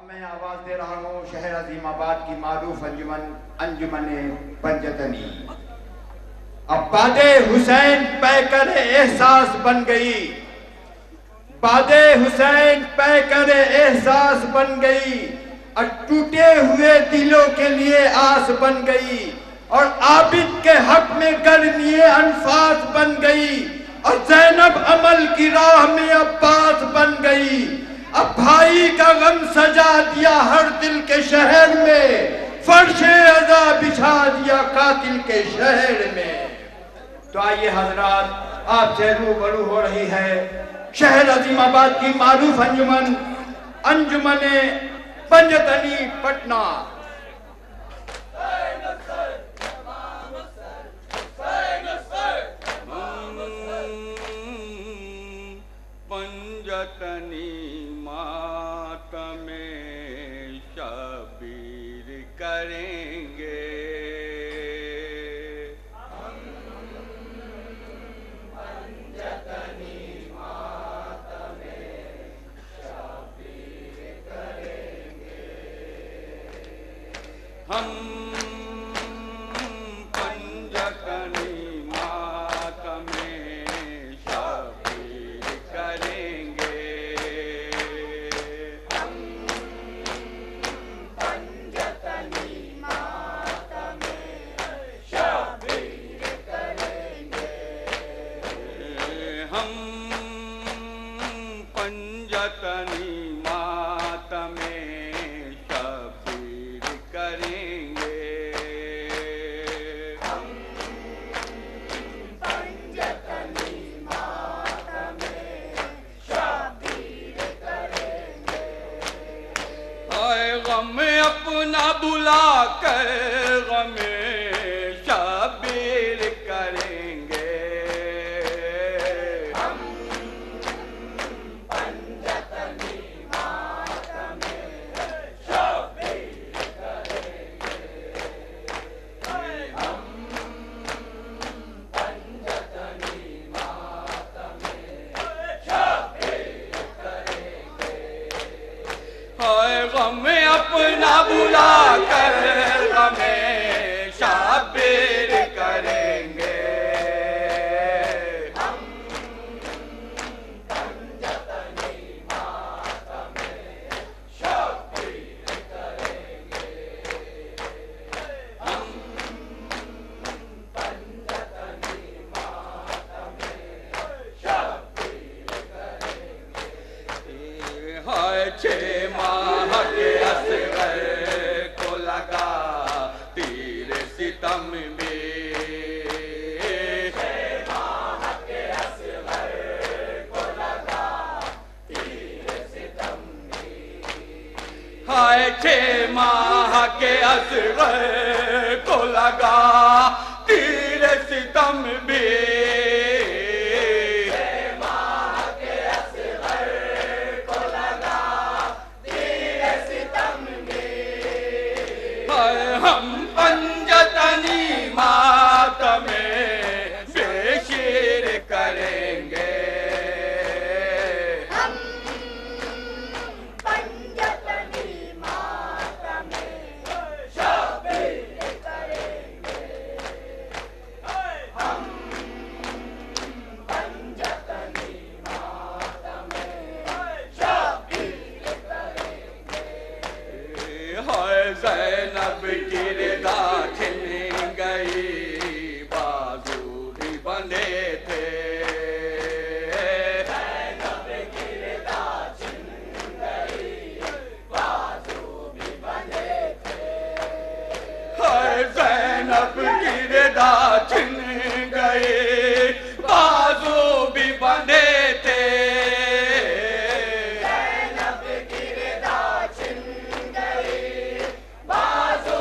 मैं आवाज दे रहा हूँ शहर अजीमाबाद की मारूफ अंजुमन अंजुमने पंजतनी। अब बादे हुसैन पैकर एहसास बन गई, बादे हुसैन पैकर एहसास बन गई और टूटे हुए दिलों के लिए आस बन गई और आबिद के हक में गर्मी अनफास बन गई और जैनब अमल की राह में अब्बास बन गई। अब भाई का गम सजा दिया हर दिल के शहर में, फर्शे अज़ा बिछा दिया कातिल के शहर में। तो आइए हजरात, आपसे रूबरू हो रही है शहर अजीमाबाद की मारूफ अंजुमन अंजुमने पंजतनी पटना। पंजतनी मातमे शबीर करेंगे, हम पंजतनी मातमे शबीर करेंगे, हम पंजतनी मातमे शबीर करेंगे, हम पंजतनी मातमे शबीर करेंगे, हम पंजतनी मातमे शबीर करेंगे, हम पंजतनी मातमे शबीर करेंगे। हाय गम अपना बुला कर गम शबीर करेंगे, हम पंजतनी मातमे शबीर करेंगे, हम पंजतनी मातमे शबीर करेंगे। हाय गम अपना बुला कर गमे शबीर करेंगे, हम पंजतनी मातमे शबीर करेंगे, हम पंजतनी मातमे शबीर करेंगे। हाय 6 माह के असगर को लगा तीर सितम में, 6 माह के असगर को लगा तीर सितम में। हाय 6 माह के असगर को लगा तीर सितम में, 6 माह के असगर को लगा तीर सितम में। हाय हम पंजतनी मातमे बेशीर करेंगे, हम पंजतनी मातमे शबीर करेंगे, हम पंजतनी मातमे शबीर करेंगे। हाय ज़ैनब की रिदा छिन गई, बाजू भी बंधे थे, ज़ैनब की रिदा छिन गई, बाजू भी बंधे थे। हाय ज़ैनब की रिदा छिन गई, बाजू भी बंधे थे, ज़ैनब की रिदा छिन गई, बाजू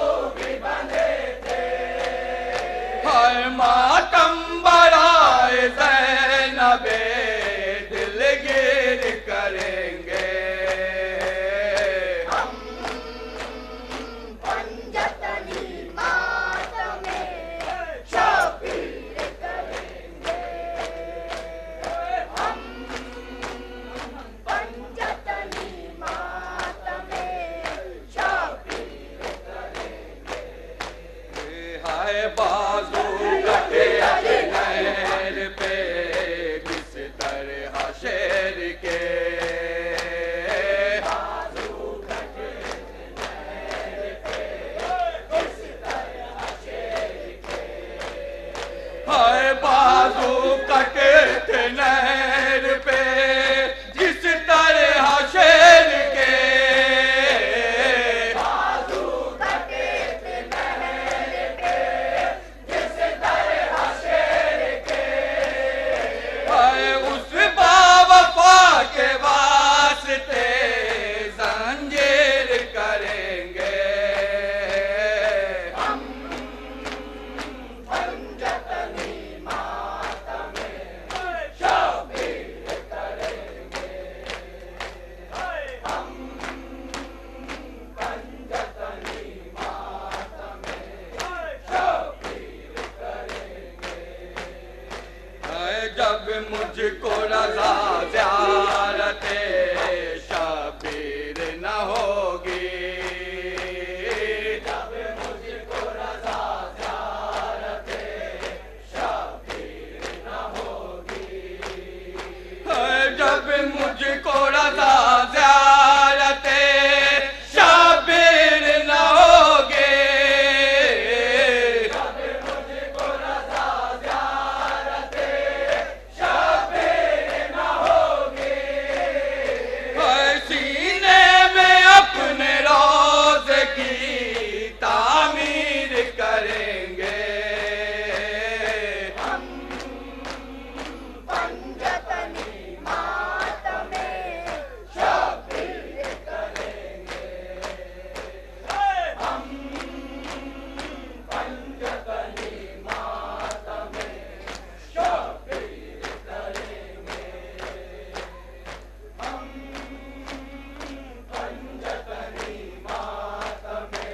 न होगी, जब मुझको रज़ा ज़ियारते शबीर न होगी, जब मुझको रज़ा ज़ियारते शबीर न होगी, जब मुझको रज़ा ज़ियारते शबीर न होगी, सीने में अपने रोज़े की तामीर करेंगे हम, पंजतनी मातमे शबीर करेंगे हम, पंजतनी मातमे शबीर करेंगे हम, पंजतनी मातमे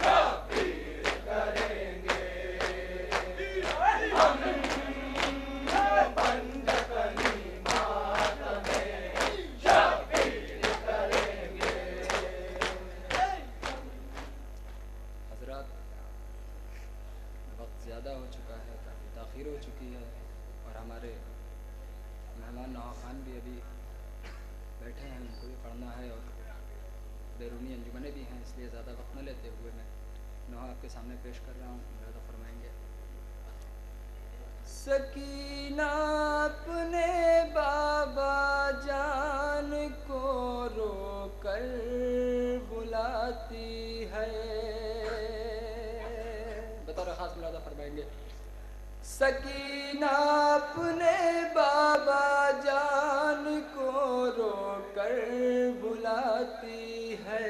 शबीर करेंगे हम, पंजतनी मातमे शबीर करेंगे। हज़रात, वक्त ज़्यादा हो चुका है, काफ़ी ताख़ीर हो चुकी है और हमारे मेहमान नवा खान भी अभी बैठे हैं, उनको भी पढ़ना है और बैरूनी अंजुमने भी हैं, इसलिए ज़्यादा वक्त न लेते हुए मैं नवा आपके सामने पेश कर रहा हूँ। ज़्यादा फरमाएंगे। सकीना अपने बाबा जान को रोकर बुलाती है, बतौर ख़ास मुलाज़ा फरमाएंगे। सकीना अपने बाबा जान को रोकर बुलाती है,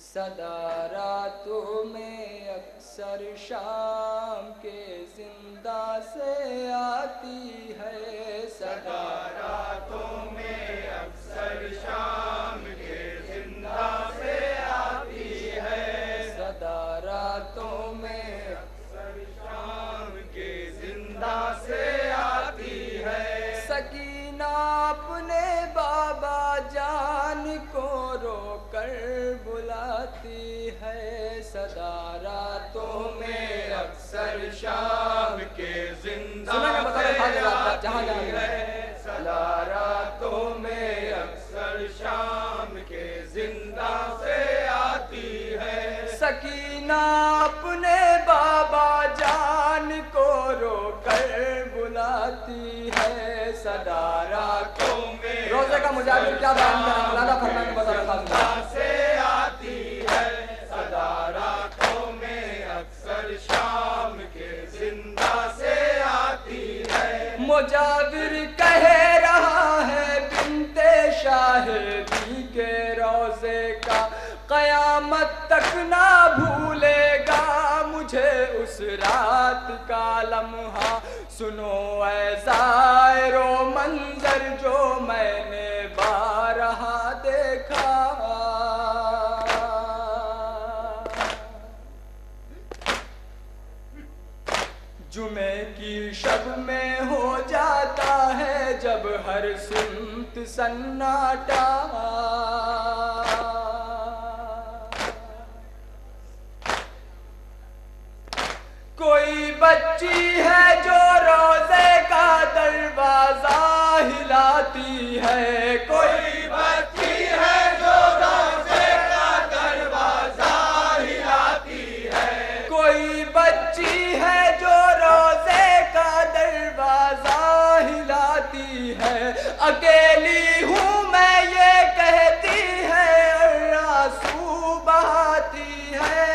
सदा रातों में अक्सर शाम के जिंदा से आती है, सदा रातों में अक्सर शाम के जिंदा से आती है, सदा रातों में अक्सर शाम के जिंदा से आती है, सकीना अपने बाबा जान को रोकर बुलाती है, सदा रातों में अक्सर शाम के जिंदा सुना से जहाँ आती है, सदा रातों में अक्सर शाम के जिंदा से आती है, सकीना अपने बाबा जान को रोकर बुलाती है, सदा रातों में रोज़े का मुजाहिर क्या बयान करें, मौलाना फरमाएंगे बता जिंदा से आती है, सदा रातों में अक्सर शाम के जिंदा से आती है, मुजाविर कह रहा है बिनते शाहिदी के रोज़े का, क़यामत तक ना भूलेगा मुझे उस रात का लम्हा, सुनो ऐ ज़ायरो मंजर जो मैंने बारहा देखा, जुमे की शब में हो जाता है जब हर सिमत सन्नाटा, कोई बच्ची है जो रोज़े का दरवाजा हिलाती है, कोई बच्ची है जो रोज़े का दरवाजा हिलाती है, कोई बच्ची है जो रोज़े का दरवाजा हिलाती है, अकेली हूँ मैं ये कहती है और आंसू बहाती है,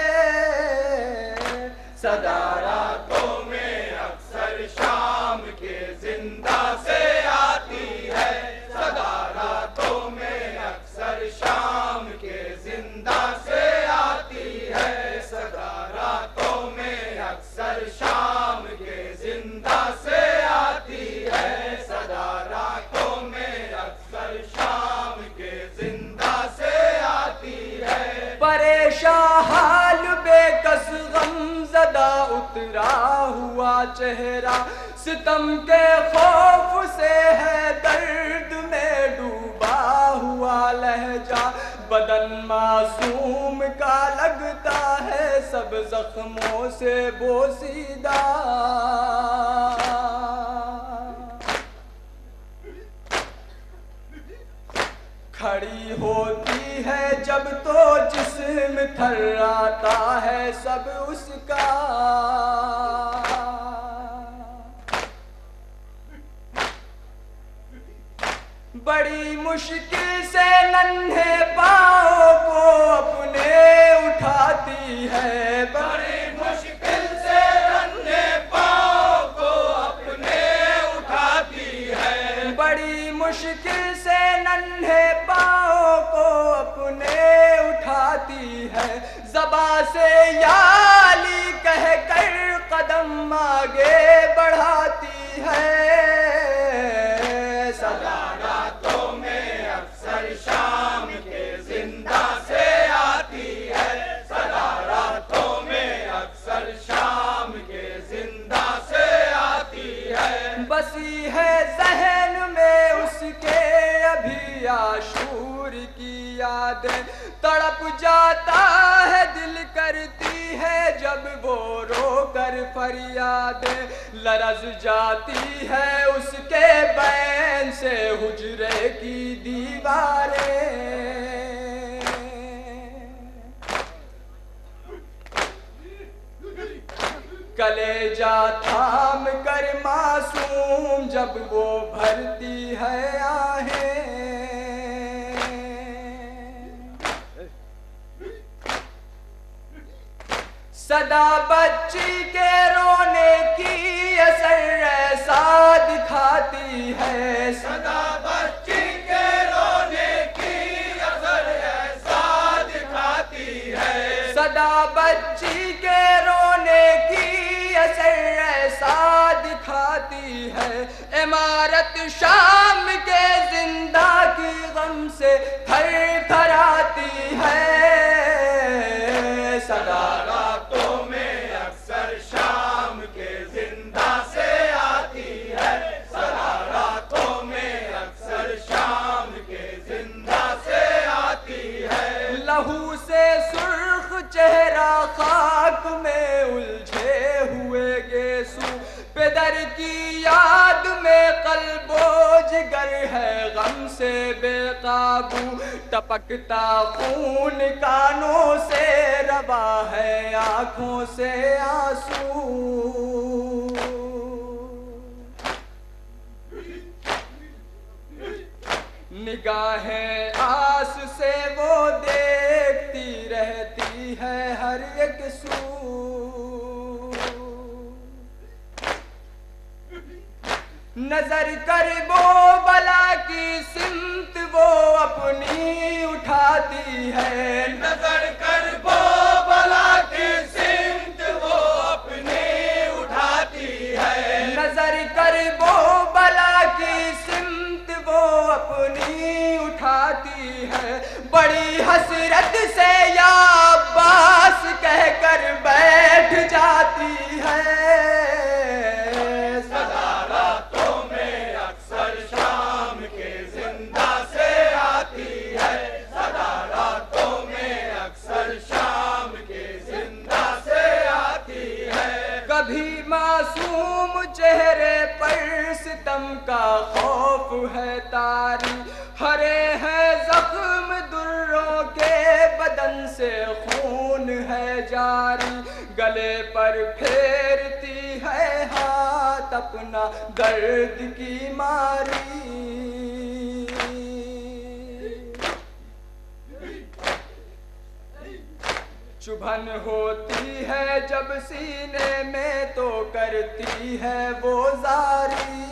सदा रातों में अक्सर शाम के जिंदा से आती है, सदा रातों में अक्सर शाम के जिंदा से आती है, सदा रातों में अक्सर शाम के जिंदा से आती है, सदा रातों में अक्सर शाम के जिंदा से आती है, परेशान हाल बेकस गमज़दा उतरा हुआ चेहरा, सितम के खौफ से है दर्द में डूबा हुआ बदन मासूम का लगता है सब जख्मों से बोसीदा। खड़ी होती है जब तो जिस्म थर्राता है सब उसका। बड़ी मुश्किल से नन्हे पाँव को अपने उठाती है। बड़ी मुश्किल से नन्हे पाँव को अपने उठाती है। बड़ी मुश्किल से नन्हे पाँव को अपने उठाती है। ज़बां से या अली कह कर कदम आगे बढ़ाती है। सदा रातों में अक्सर शाम के जिंदा से आती है। सदा रातों में अक्सर शाम के जिंदा से आती है। बसी है ज़हन में उसके अभी आशूर की यादें। तड़प जाता है दिल करती है जब वो रो कर फरियादें। लरज़ जाती है उसके बैन से हुजरे की दीवारें। कलेजा थाम कर मासूम जब वो भरती है आहें। सदा बच्ची के रोने की असर ऐसा दिखाती है। सदा बच्ची के रोने की असर ऐसा दिखाती है। सदा बच्ची के रोने की असर ऐसा दिखाती है। इमारत शाम के जिंदा की गम से थर थराती है। सदा रातों में अक्सर शाम के जिंदा से आती है। सदा रातों में अक्सर शाम के जिंदा से आती है। लहू से सुर्ख चेहरा खाक में उलझे हुए गेसू। पेदर की याद में कल्बो जिगर है गम से बेकाबू। टपकता खून कानों से रवा है आंखों से आंसू। निगाहें आस से वो देखती रहती है हर एक सू। नजर कर वो बला की सिमत वो अपनी उठाती है। नजर कर वो बला की सिमत वो अपनी उठाती है। नजर कर वो बला की सिमत वो अपनी उठाती है। बड़ी हसरत से या अब्बास कहकर बैठ जाती है। सदा रातों में अक्सर शाम के जिंदा से आती है। सदा रातों में अक्सर शाम के जिंदा से आती है। कभी मासूम चेहरे पर सितम का खौफ है तारी। हरे हैं जख्म दुर्रों के बदन से खून है जारी। गले पर फेरती है हाथ अपना दर्द की मारी। चुभन होती है जब सीने में तो करती है वो जारी।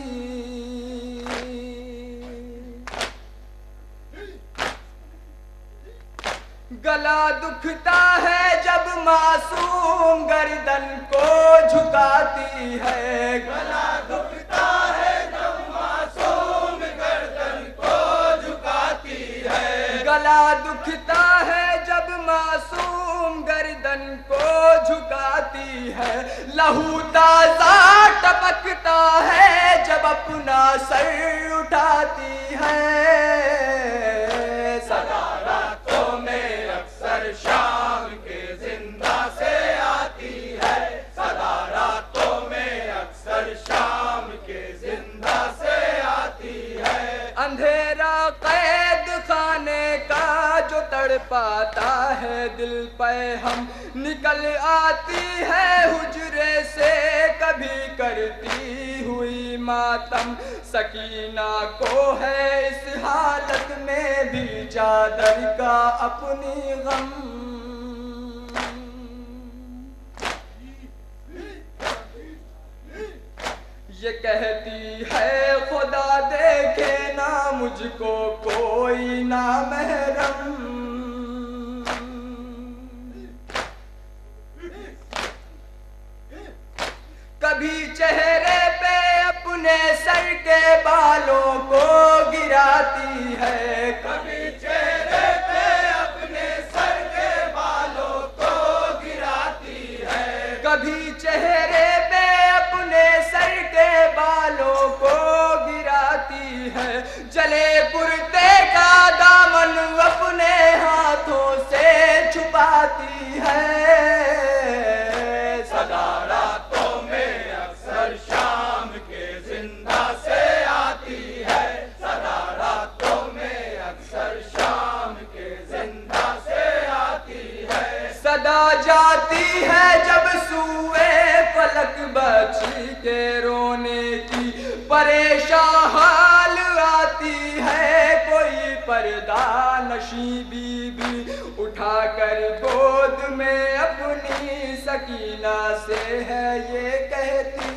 गला दुखता है जब मासूम गर्दन को झुकाती है। गला दुखता है जब मासूम गर्दन को झुकाती है। गला दुखता है जब मासूम गर्दन को झुकाती है। लहू ताजा टपकता है जब अपना सर उठाती है। सदा रातों तड़पाता है दिल पे हम, निकल आती है हुजरे से कभी करती हुई मातम। सकीना को है इस हालत में भी चादर का अपनी गम। ये कहती है खुदा देखे ना मुझको कोई ना महरम। कभी चेहरे पे अपने सर के बालों को गिराती है, कभी चेहरे पे अपने सर के बालों को गिराती है, कभी चेहरे पे अपने सर के बालों को गिराती है। जले कुर्ते का दामन अपने हाथों से छुपाती है। सदा रातों में अक्सर शाम के जिंदा से आती है, सदा रातों में अक्सर शाम के जिंदा से आती है। सदा जाती है जब सूए फलक बची के रोने की, परेशान हाल आती है कोई पर्दा नशी बीबी, उठाकर गोद में अपनी सकीना से है ये कहती।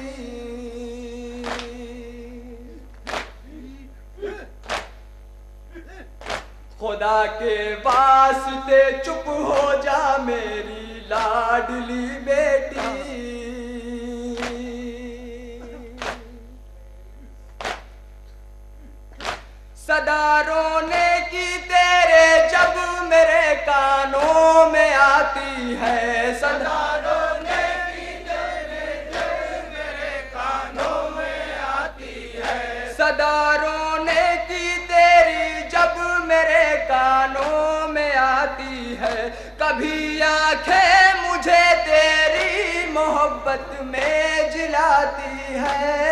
खुदा के वास्ते चुप हो जा मेरी लाडली बेटी। सदा रोने की तेरे जब मेरे कानों में आती है, सदा रोने की तेरे जब मेरे कानों में आती है, सदा रोने की तेरी जब मेरे कानों में आती है। कभी आंखें मुझे तेरी मोहब्बत में जिलाती है।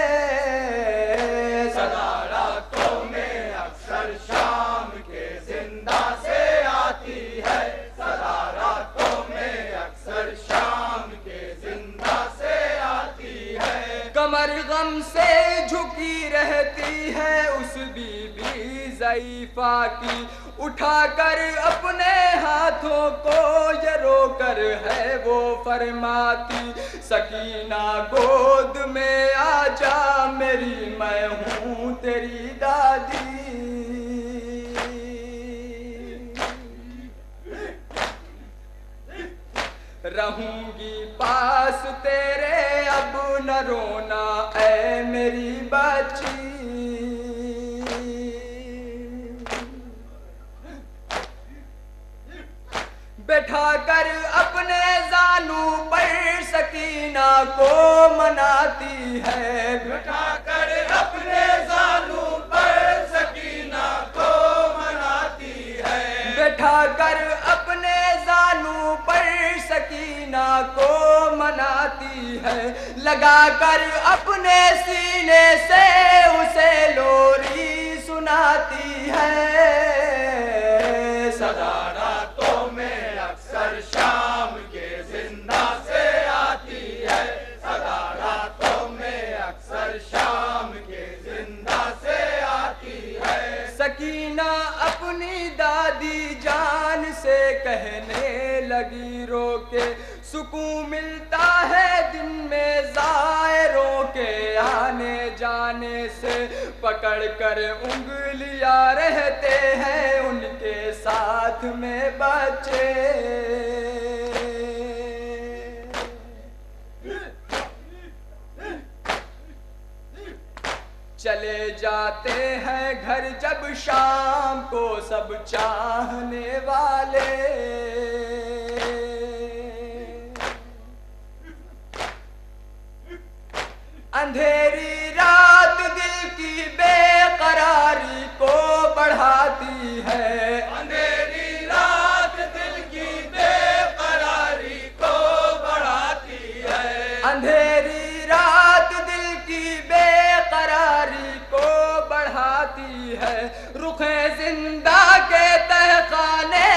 सदा रातों में अक्सर शाम के जिंदा से आती है, सदा रातों में अक्सर शाम के जिंदा से आती है। कमर गम से झुकी रहती है उस बीबी ज़ईफ़ा की, उठाकर अपने हाथों को ये रोकर है वो फरमाती। सकीना गोद में आजा मेरी मैं हूँ तेरी दादी। रहूंगी पास तेरे अब न रोना ऐ मेरी बच्ची। बैठा कर अपने जानू पर सकीना को मनाती है, बैठा कर अपने जानू पर सकीना को मनाती है, बैठा कर अपने जानू पर सकीना को मनाती है। लगा कर अपने सीने से उसे लोरी सुनाती है। सदा रातों में अक्सर शाम के जिंदा से आती है, सदा रातों में अक्सर शाम के जिंदा से आती है। सकीना अपनी दादी जान से कहने लगी रोके, सुकून मिलता है दिन में ज़ायरों के आने जाने से। पकड़ कर उंगलियां रहते हैं उनके साथ में बच्चे। चले जाते हैं घर जब शाम को सब चाहने वाले। अंधेरी रात दिल की बेकरारी को बढ़ाती है, अंधेरी रात दिल की बेकरारी को बढ़ाती है, अंधेरी रात दिल की बेकरारी को बढ़ाती है। रुखे जिंदा के तहखाने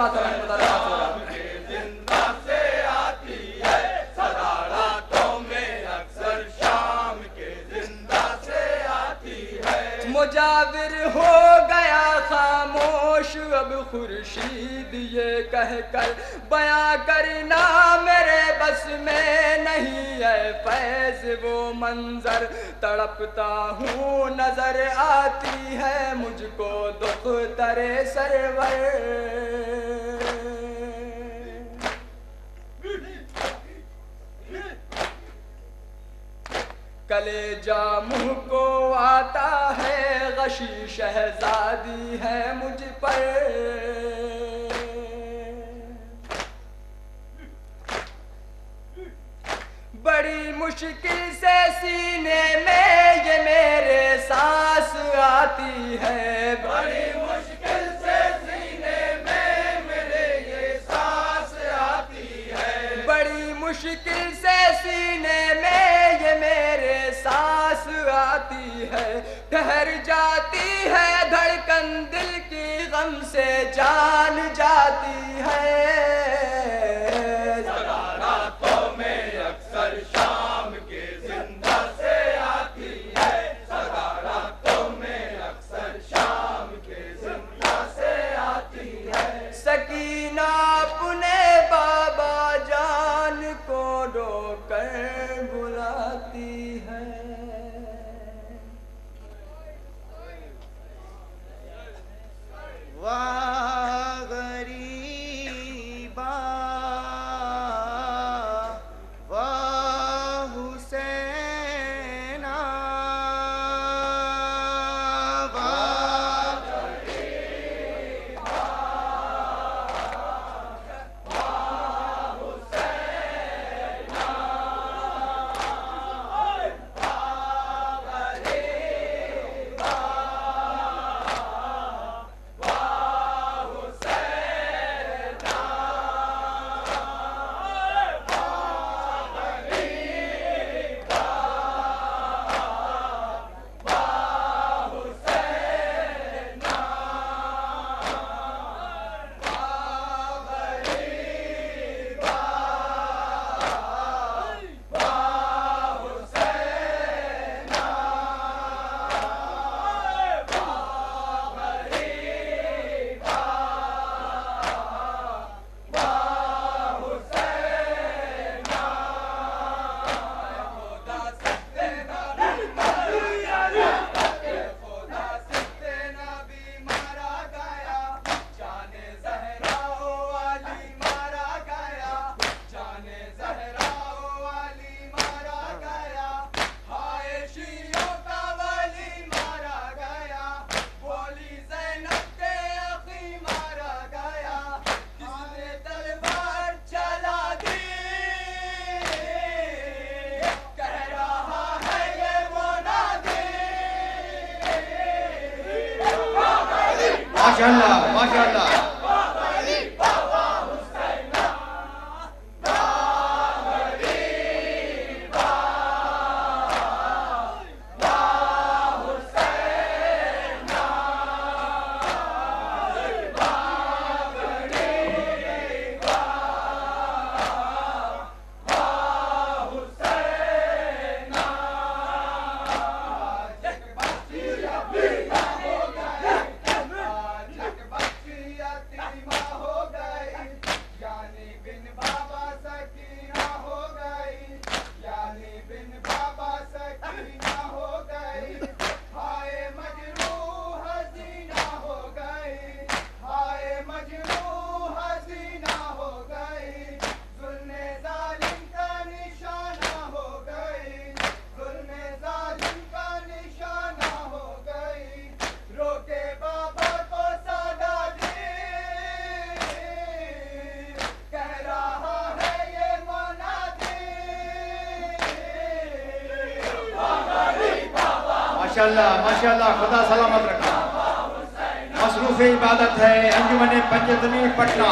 मातरम खुदा मातरम। जिंदा से आती है सदा रातों में अक्सर शाम के जिंदा से आती है। मुजाविर हो गया खामोश अब खुर्शीद ये कहकर बयां करना मेरे बस में नहीं है फैज़ वो मंजर तड़पता हूँ नजर आती है मुझको दुख तरे सरवर। कलेजा मुँह को आता है गशी शहजादी है मुझ पर। बड़ी मुश्किल से सीने में ये मेरे सांस आती है। बड़ी मुश्किल से सीने में मेरे ये सांस आती है। बड़ी मुश्किल से सीने में ये मेरे सांस आती है। ठहर जाती है धड़कन दिल की गम से जान जाती है। सदा रातों में अक्सर शाम के जिंदा से आती है। सदा रातों में अक्सर शाम के जिंदा से आती है। सकीना अपने बाबा जान को रोकर बुलाती है। वाह गरीबा वाह हुसैना वाह गरीबा वाह हुसैना वाह गरीबा माशाअल्लाह माशाअल्लाह। माशाअल्लाह माशाअल्लाह, खुदा सलामत रखा। मसरूफ इबादत है अंजुमन पंजतनी पटना।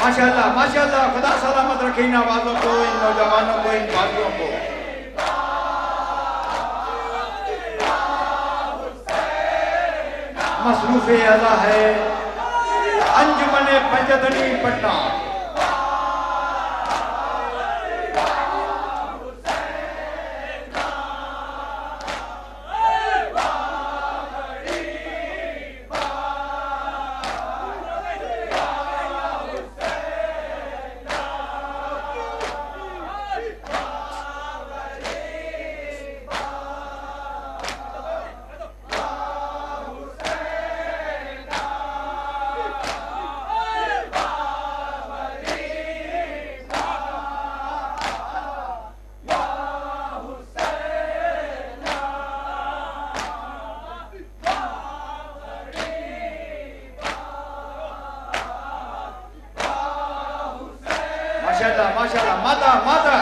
माशाल्लाह माशाल्लाह, खुदा सलामत रखे इन आवाजों को, इन नौजवानों को, इन बाजुओं को। मसरूफ अज़ा है अंजुमन पंजतनी पटना। माशाल्लाह माशाल्लाह, माता माता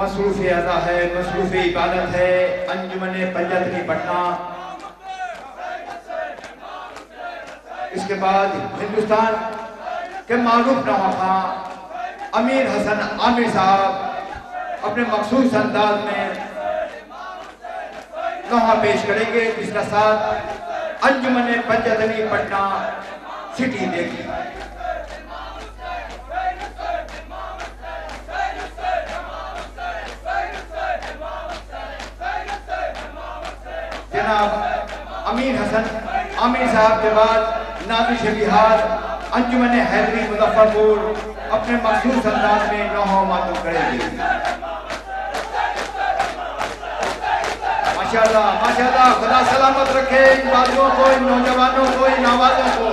मसरूफ अदा है, मसरूफ इबादत है अंजुमन पंजतनी पटना। इसके बाद हिंदुस्तान के मारूफ नवाखा अमीर हसन आमिर साहब अपने मखसूस अंदाज में नोहा पेश करेंगे, जिसका साथ अंजुमन पंजतनी पटना सिटी देगी। जनाब अमीर हसन आमिर साहब के बाद नादिश बिहार अंजुमन हैदरी मुजफ्फरपुर अपने मखसूस अंदाज में नौहा मातूम करेंगे। माशाल्लाह माशाल्लाह, खुदा सलामत रखे इन बाजुओं को, इन नौजवानों को, इन आवाजों को।